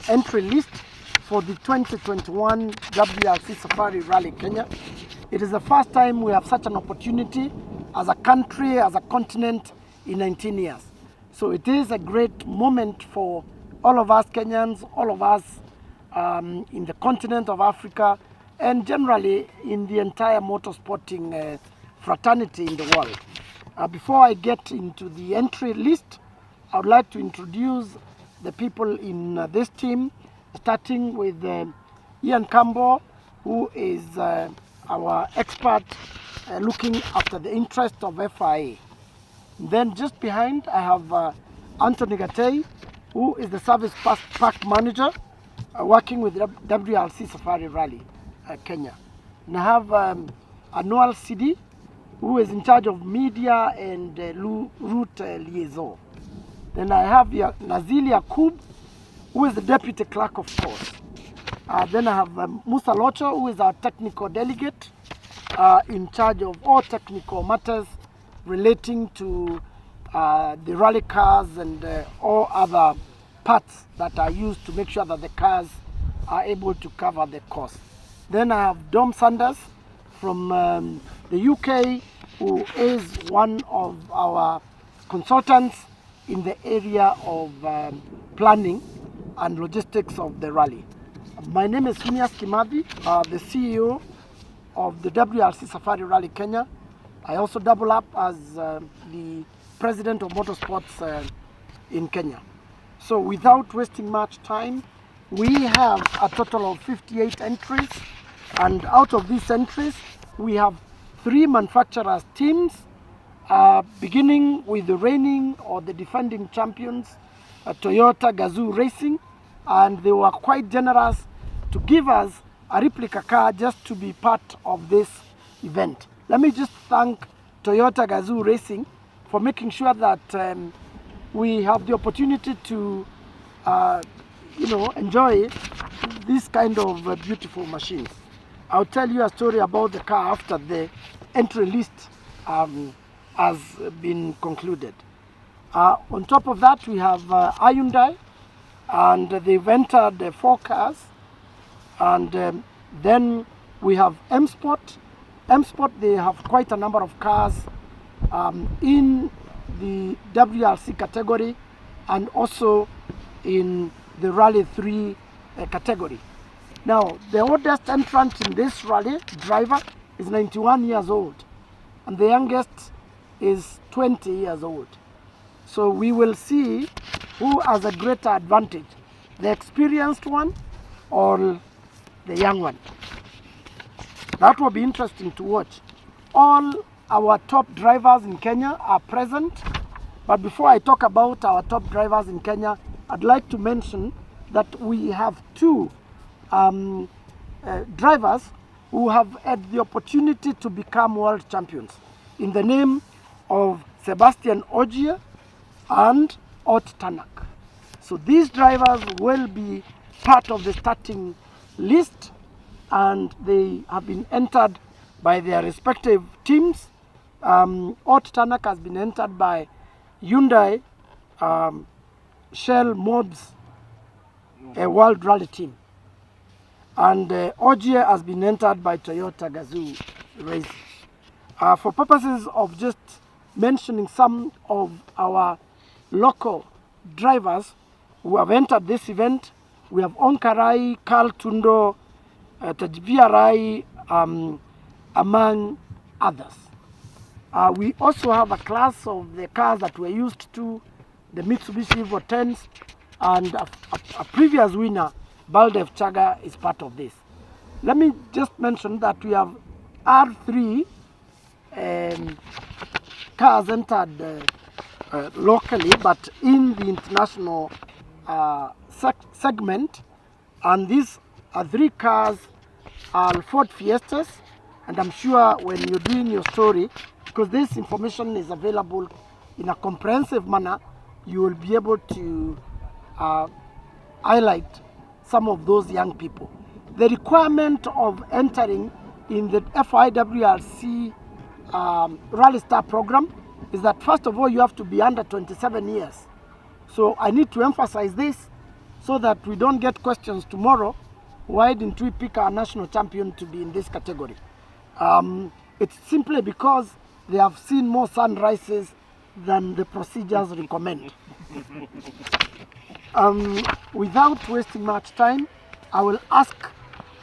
entry list for the 2021 WRC Safari Rally Kenya. It is the first time we have such an opportunity as a country, as a continent in 19 years. So it is a great moment for all of us Kenyans, all of us in the continent of Africa, and generally in the entire motorsporting fraternity in the world. Before I get into the entry list, I would like to introduce the people in this team, starting with Ian Campbell, who is our expert looking after the interest of FIA. Then just behind, I have Anthony Gatei, who is the service park manager working with WRC Safari Rally Kenya. And I have Anual Sidi, who is in charge of media and route liaison. Then I have Nazili Yakub, who is the deputy clerk, of course. Then I have Musa Locho, who is our technical delegate, in charge of all technical matters relating to the rally cars and all other parts that are used to make sure that the cars are able to cover the course. Then I have Dom Sanders from the UK, who is one of our consultants in the area of planning and logistics of the rally. My name is Phineas Kimathi, the CEO of the WRC Safari Rally Kenya. I also double up as the president of motorsports in Kenya. So without wasting much time, we have a total of 58 entries, and out of these entries, we have 3 manufacturers' teams, beginning with the reigning or the defending champions, Toyota Gazoo Racing, and they were quite generous to give us a replica car just to be part of this event. Let me just thank Toyota Gazoo Racing for making sure that we have the opportunity to enjoy this kind of beautiful machines. I'll tell you a story about the car after the entry list has been concluded. On top of that, we have Hyundai, and they've entered 4 cars. And then we have M-Sport. M-Sport, they have quite a number of cars in the WRC category and also in the Rally 3 category. Now, the oldest entrant in this rally, driver, is 91 years old, and the youngest is 20 years old. So we will see who has a greater advantage, the experienced one or the young one. That will be interesting to watch. All our top drivers in Kenya are present, but before I talk about our top drivers in Kenya, I'd like to mention that we have 2 drivers who have had the opportunity to become world champions in the name of Sebastian Ogier and Ot Tanak. So these drivers will be part of the starting list, and they have been entered by their respective teams. Ot Tanak has been entered by Hyundai Shell Mobs, a World Rally team, and Ogier has been entered by Toyota Gazoo Racing. For purposes of just mentioning some of our local drivers who have entered this event, we have Onkarai, Carl Tundo, Tajbiarai, among others. We also have a class of the cars that we're used to, the Mitsubishi Evo 10s, and a previous winner, Baldev Chaga, is part of this. Let me just mention that we have R3 cars entered locally, but in the international segment, and these 3 cars are Ford Fiestas, and I'm sure when you're doing your story, because this information is available in a comprehensive manner, you will be able to highlight some of those young people. The requirement of entering in the FIWRC Rally Star program is that, first of all, you have to be under 27 years. So I need to emphasize this, so that we don't get questions tomorrow, why didn't we pick our national champion to be in this category? It's simply because they have seen more sunrises than the procedures recommend. Without wasting much time, I will ask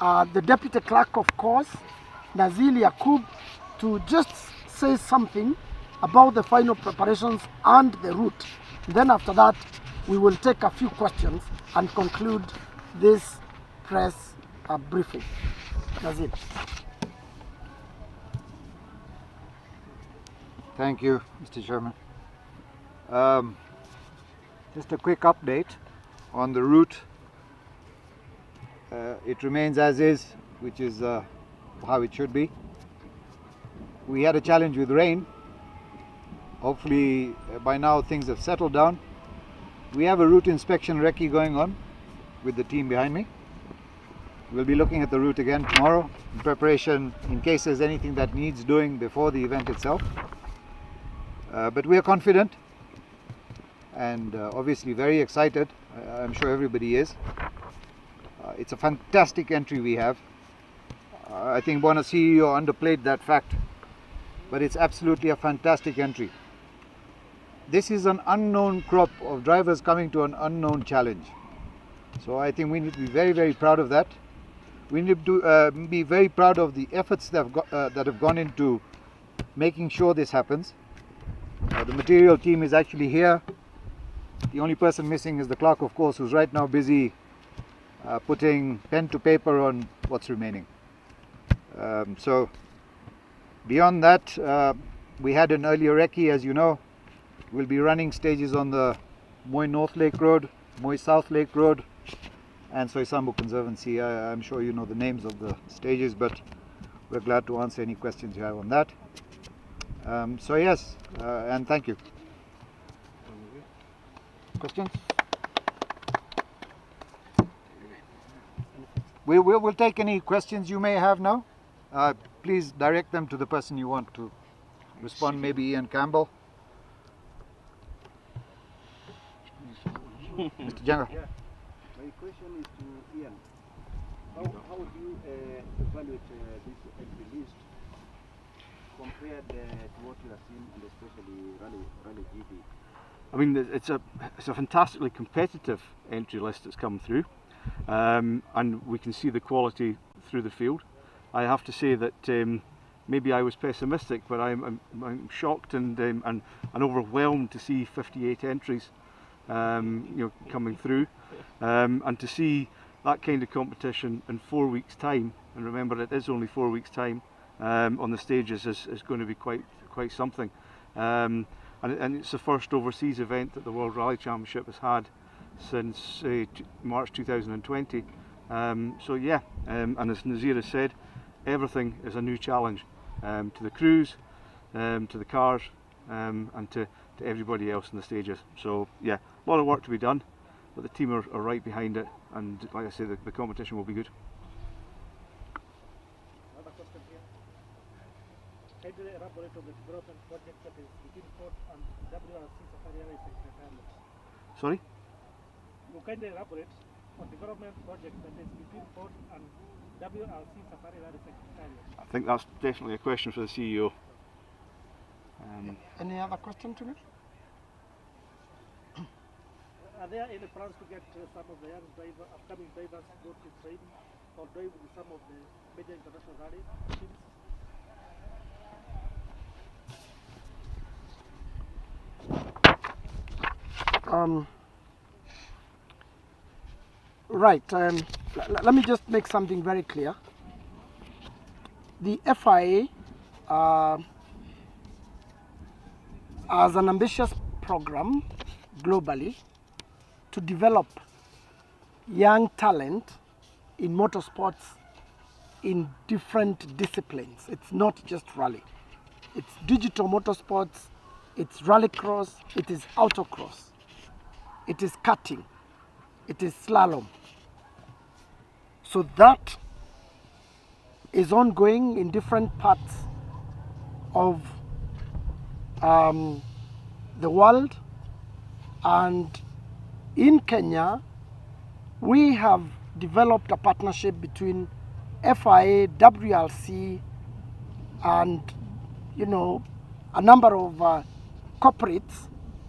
the Deputy Clerk of Course, Nazil Yakub, to just say something about the final preparations and the route. Then after that, we will take a few questions and conclude this press briefing. Nazil. Thank you, Mr. Chairman. Just a quick update on the route. It remains as is, which is how it should be. We had a challenge with rain. Hopefully by now things have settled down. We have a route inspection recce going on with the team behind me. We'll be looking at the route again tomorrow in preparation in case there's anything that needs doing before the event itself. But we are confident and obviously very excited. I'm sure everybody is. It's a fantastic entry we have. I think Bona CEO underplayed that fact, but it's absolutely a fantastic entry. This is an unknown crop of drivers coming to an unknown challenge. So I think we need to be very, very proud of that. We need to be very proud of the efforts that have gone into making sure this happens. The material team is actually here. The only person missing is the clerk, of course, who's right now busy putting pen to paper on what's remaining. So beyond that, we had an earlier recce, as you know. We'll be running stages on the Moy North Lake Road, Moy South Lake Road, and Soisambu Conservancy. I'm sure you know the names of the stages, but we're glad to answer any questions you have on that. So yes, and thank you. Questions? We'll take any questions you may have now. Please direct them to the person you want to respond, maybe Ian Campbell. Mr. Jenga. Yeah. My question is to Ian. How do you evaluate this entry list compared to what you have seen, and especially Rally GP? I mean, it's a fantastically competitive entry list that's come through, and we can see the quality through the field. I have to say that maybe I was pessimistic, but I'm shocked and overwhelmed to see 58 entries, coming through, and to see that kind of competition in 4 weeks' time. And remember, it is only 4 weeks' time on the stages is going to be quite something. And it's the first overseas event that the World Rally Championship has had since March 2020. So yeah, and as Nazir has said, everything is a new challenge to the crews, to the cars, and to everybody else in the stages. So yeah, a lot of work to be done, but the team are right behind it, and like I say, the competition will be good. Another question here. Can you elaborate on the development project that is between Port and WRC Safari Rally Secretariat? Sorry? You can elaborate on development project that is between Port and WRC Safari Rally Secretariat? I think that's definitely a question for the CEO. Any other question to me? Are there any plans to get some of the young upcoming drivers go to train or drive with some of the major international rally teams? Right. Let me just make something very clear. The FIA has an ambitious program globally to develop young talent in motorsports in different disciplines. It's not just rally. It's digital motorsports, it's rallycross, it is autocross, it is karting, it is slalom. So that is ongoing in different parts of the world, and in Kenya we have developed a partnership between FIA, WRC, and a number of corporates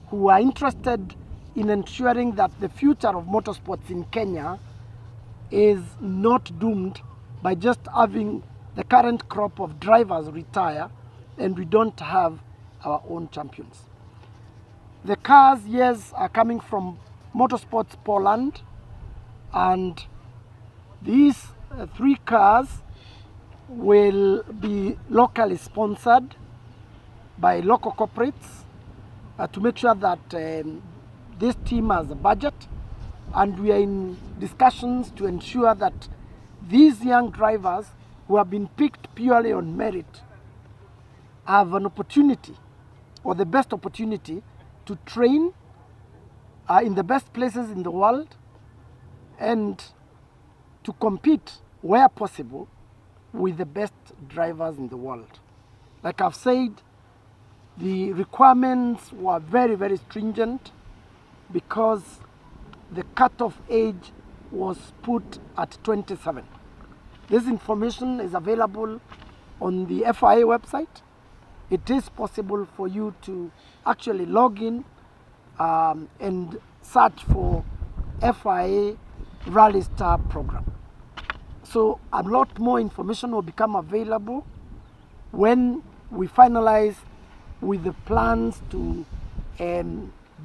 who are interested in ensuring that the future of motorsports in Kenya is not doomed by just having the current crop of drivers retire and we don't have our own champions. The cars, yes, are coming from Motorsports Poland, and these 3 cars will be locally sponsored by local corporates to make sure that this team has a budget, and we are in discussions to ensure that these young drivers who have been picked purely on merit have an opportunity, or the best opportunity, to train in the best places in the world and to compete where possible with the best drivers in the world. Like I've said, the requirements were very, very stringent because the cutoff age was put at 27. This information is available on the FIA website. It is possible for you to actually log in and search for FIA Rally Star program. So a lot more information will become available when we finalize with the plans to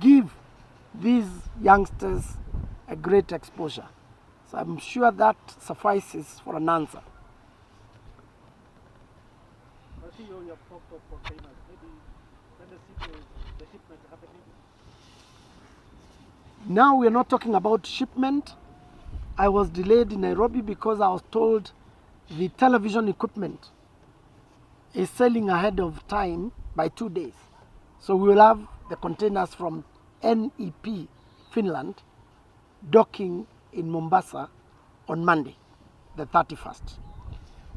give these youngsters a great exposure. So I'm sure that suffices for an answer. I see you have talked of containers. Maybe when the shipment happening. Now we're not talking about shipment. I was delayed in Nairobi because I was told the television equipment is selling ahead of time by 2 days. So we will have the containers from NEP, Finland, docking in Mombasa on Monday, the 31st.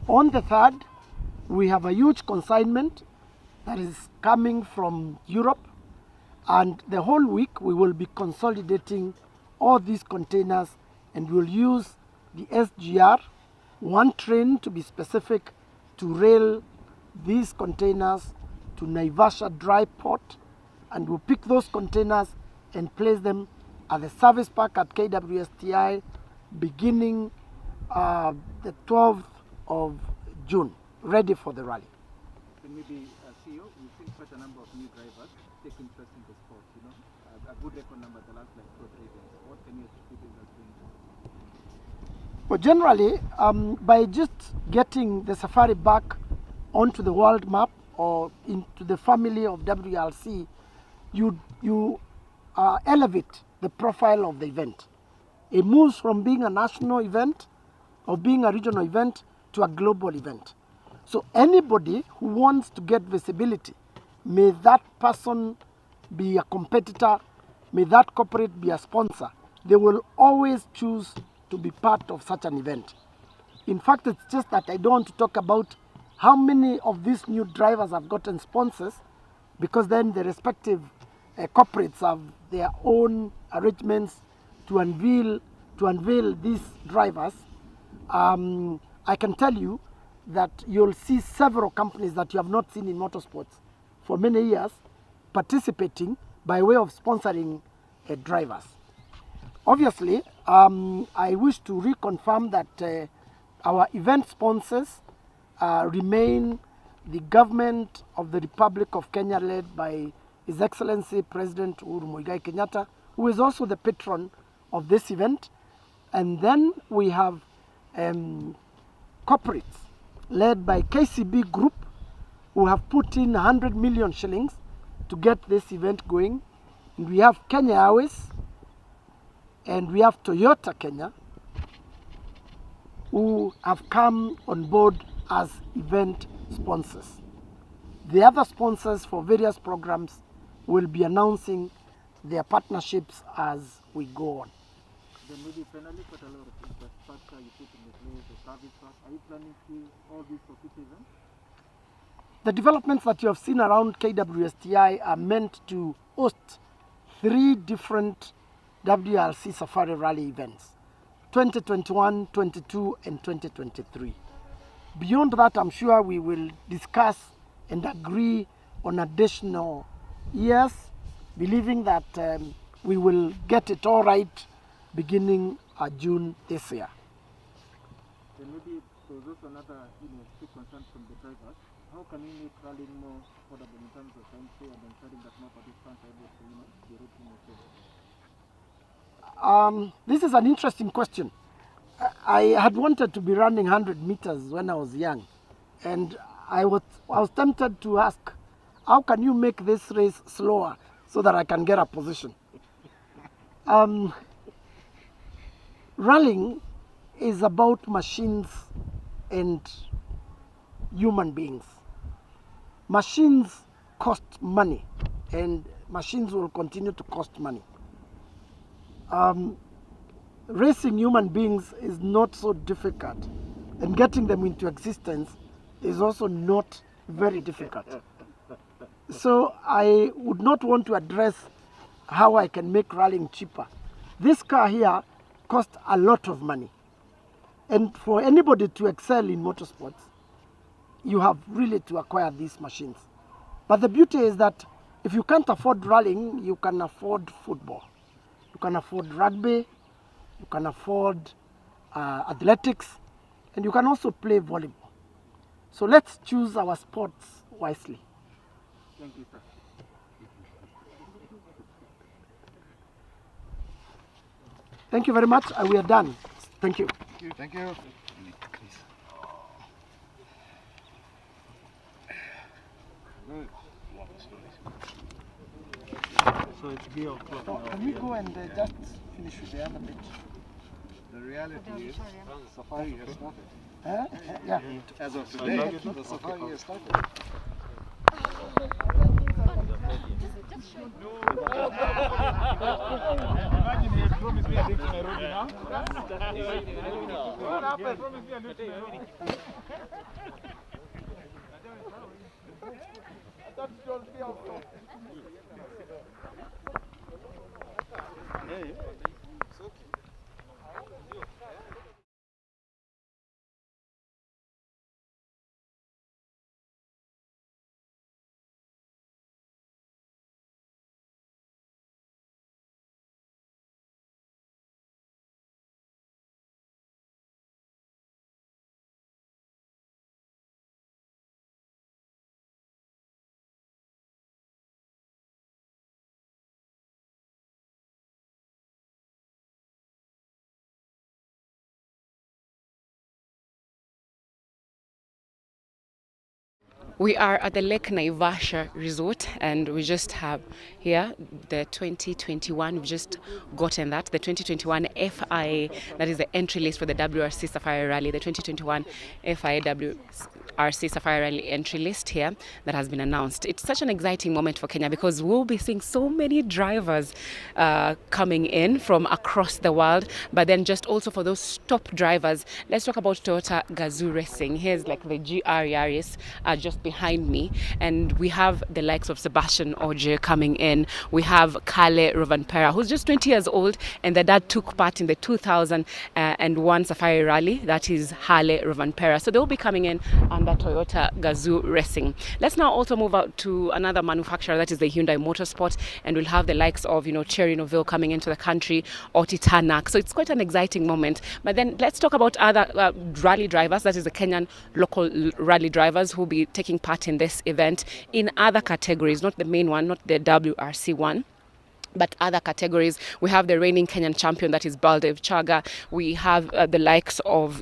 On the 3rd, we have a huge consignment that is coming from Europe, and the whole week we will be consolidating all these containers, and we'll use the SGR, one train to be specific, to rail these containers to Naivasha dry port, and we'll pick those containers and place them at the service park at KWSTI beginning the 12th of June, ready for the rally. Then maybe CEO, we've seen quite a number of new drivers take interest in the sport, a good record number the last like 2 or 3 days. What can you attribute as being? Well, generally, by just getting the safari back onto the world map or into the family of WRC, you elevate the profile of the event. It moves from being a national event or being a regional event to a global event. So anybody who wants to get visibility, may that person be a competitor, may that corporate be a sponsor, they will always choose to be part of such an event. In fact, it's just that I don't want to talk about how many of these new drivers have gotten sponsors, because then the respective corporates have their own arrangements to unveil these drivers. I can tell you that you'll see several companies that you have not seen in motorsports for many years participating by way of sponsoring drivers. Obviously, I wish to reconfirm that our event sponsors remain the government of the Republic of Kenya, led by His Excellency President Uhuru Muigai Kenyatta, who is also the patron of this event. And then we have corporates led by KCB Group, who have put in 100 million shillings to get this event going. And we have Kenya Airways, and we have Toyota Kenya, who have come on board as event sponsors. The other sponsors for various programs will be announcing their partnerships as we go on. Then maybe finally, quite a lot of infrastructure you put in place, the service park. Are you planning to all these for future events? The developments that you have seen around KWSTI are meant to host 3 different WRC Safari Rally events. 2021, 22, and 2023. Beyond that, I'm sure we will discuss and agree on additional years, believing that we will get it all right beginning June this year. Then maybe there was also another big concern from the drivers. How can we make rallying more affordable in terms of time frame and ensuring that more participants are able to be routing the This is an interesting question. I had wanted to be running 100 meters when I was young, and I was tempted to ask, how can you make this race slower so that I can get a position? Rallying is about machines and human beings. Machines cost money, and machines will continue to cost money. Racing human beings is not so difficult, and getting them into existence is also not very difficult. So I would not want to address how I can make rallying cheaper. This car here costs a lot of money. And for anybody to excel in motorsports, you have really to acquire these machines. But the beauty is that if you can't afford rallying, you can afford football. You can afford rugby, you can afford athletics, and you can also play volleyball. So let's choose our sports wisely. Thank you, sir. Thank you very much. We are done. Thank you. Thank you. So it's gear o'clock. So can we go and just finish with the other bit? The reality is, safari has started. Yeah. As of today, the safari has started. Imagine he promised me a trip to Nairobi now. What happened? Promised me a trip to Nairobi. That's just the outcome. We are at the Lake Naivasha Resort, and we just have here the 2021, we've just gotten that, the 2021 FIA, that is the entry list for the WRC Safari Rally, the 2021 FIA WRC Safari Rally entry list here that has been announced. It's such an exciting moment for Kenya because we'll be seeing so many drivers coming in from across the world, but then just also for those top drivers, let's talk about Toyota Gazoo Racing. Here's like the GR Yaris just behind me, and we have the likes of Sebastian Ogier coming in. We have Kale Rovanpera, who's just 20 years old, and the dad took part in the 2001 Safari Rally. That is Hale Rovanpera. So they'll be coming in under Toyota Gazoo Racing. Let's now also move out to another manufacturer, that is the Hyundai Motorsport, and we'll have the likes of, Thierry Neuville coming into the country, or Titanak. So it's quite an exciting moment. But then let's talk about other rally drivers, that is the Kenyan local rally drivers who will be taking part in this event in other categories, not the main one, not the WRC one, but other categories. We have the reigning Kenyan champion, that is Baldev Chaga. We have the likes of,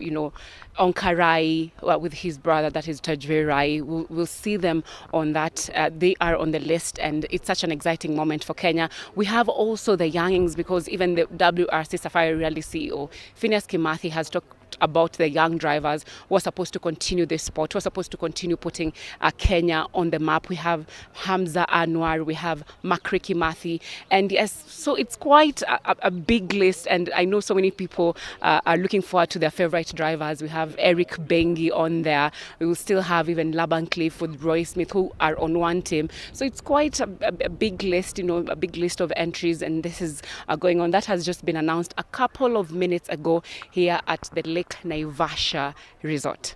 Onkarai with his brother, that is Tajveer Rai. We'll see them on that. They are on the list, and it's such an exciting moment for Kenya. We have also the youngings, because even the WRC Safari Rally CEO, Phineas Kimathi, has talked about the young drivers who are supposed to continue this sport, who are supposed to continue putting Kenya on the map. We have Hamza Anwar, we have Makriki Mathi, and yes, so it's quite a big list, and I know so many people are looking forward to their favorite drivers. We have Eric Bengi on there. We will still have even Laban Cliff with Roy Smith, who are on one team. So it's quite a big list, you know, a big list of entries, and this is going on. That has just been announced a couple of minutes ago here at the Lake Naivasha Resort.